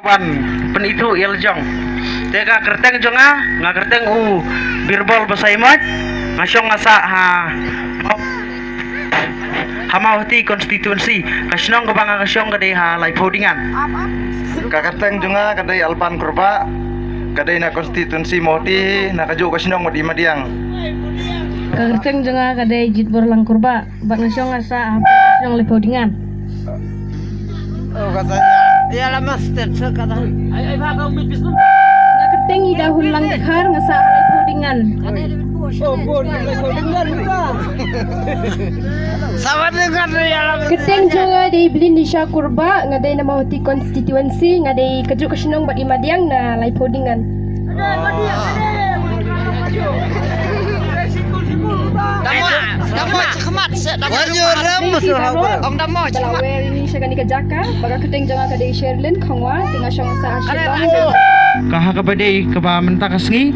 Wan pen itu iljong teka kerteng jonga nga kerteng birbol basaimot ngasong ngasa hamauti konstituensi kasnong kabanga kasong kadai lai podingan kakateng junga kadai alpan kurba kadai na konstituensi moti na kaju kasnong modi madiang kakateng jonga kadai jitbor lang kurba bak ngasong ngasa kasnong lai podingan katanya Ya lah master sekata. Ay baka umit bisno. kakateng ida hulang khar ngasa lai podingan Oh, boleh kau dengar juga. Sama dengar ya lah. Keteng jonga dei bilin di Syah kurba ngadai nama hoti konstituensi ngadai kaju kasnong bak imadiang na lai podingan Damo cekemat set. Om damo cekemat. Balawer ini syagani kajaka baga keteng jonga kadai Sherlyn khangwa tengah syong ngasa asyik kaha kabadai kaba mentakasngi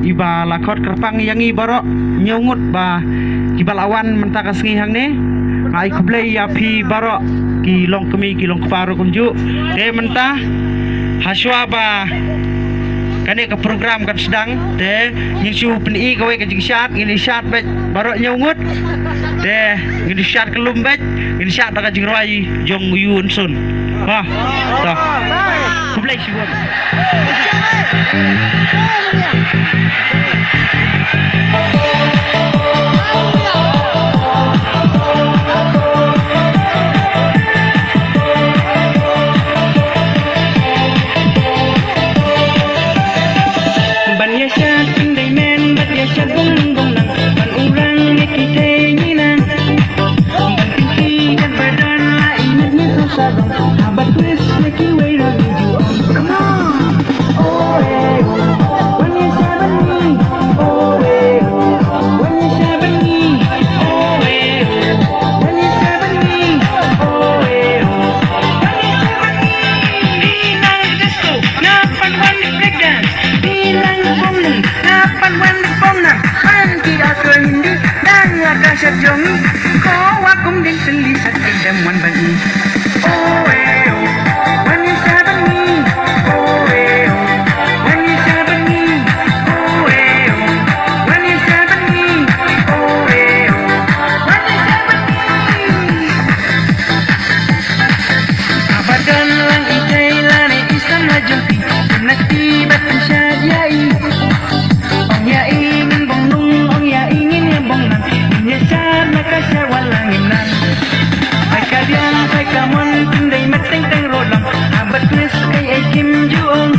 iba lakot kerpang yangi barok nyungut ba kibalawan mentakasngi hangne ai kublai api barok ki long kemi ki long keparo kunju de mentah haswa ba kane ke program kan sedang de nyusu peni gawe ke jigsat ngini syat bet barok nyungut de ngini syat kelum bet ngini syat daga jingrai jong yun sun ha dah kublai siwon Jongi, kau akum ding seli saking demuan bani. Oh when you saban me. Oh when you saban me. Oh when you saban me. Oh when you saban me. Abadan lang itay lani isang majumpi, nati batang syadiyai. Ong ya ingin bong nung, ong ya ingin yang bong nang. Nyesar nakasya walang inan ay kalian ay kamon tinday mateng-teng rolang abat twist kay ay kim juong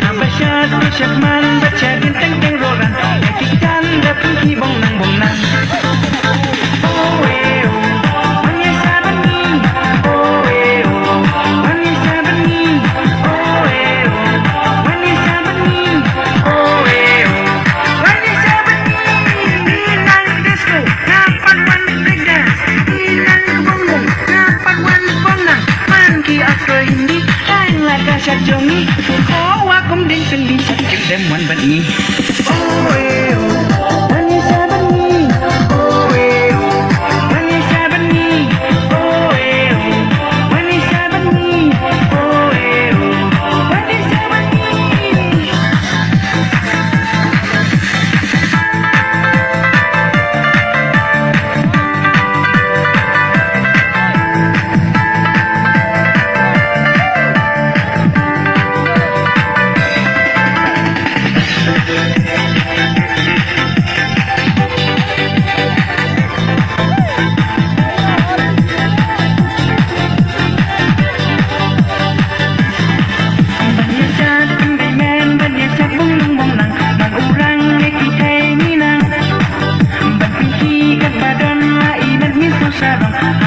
abasyad syakman baca ginteng-teng rolang ay kikan dapong hibong nang bong nang Jongi, oh akum ding seli saking demuan bani. Oh when you saban me. Oh when you saban me. Oh when you saban me. Oh when you saban me.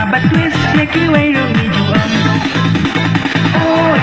Abat twist, neki way, juang. Oh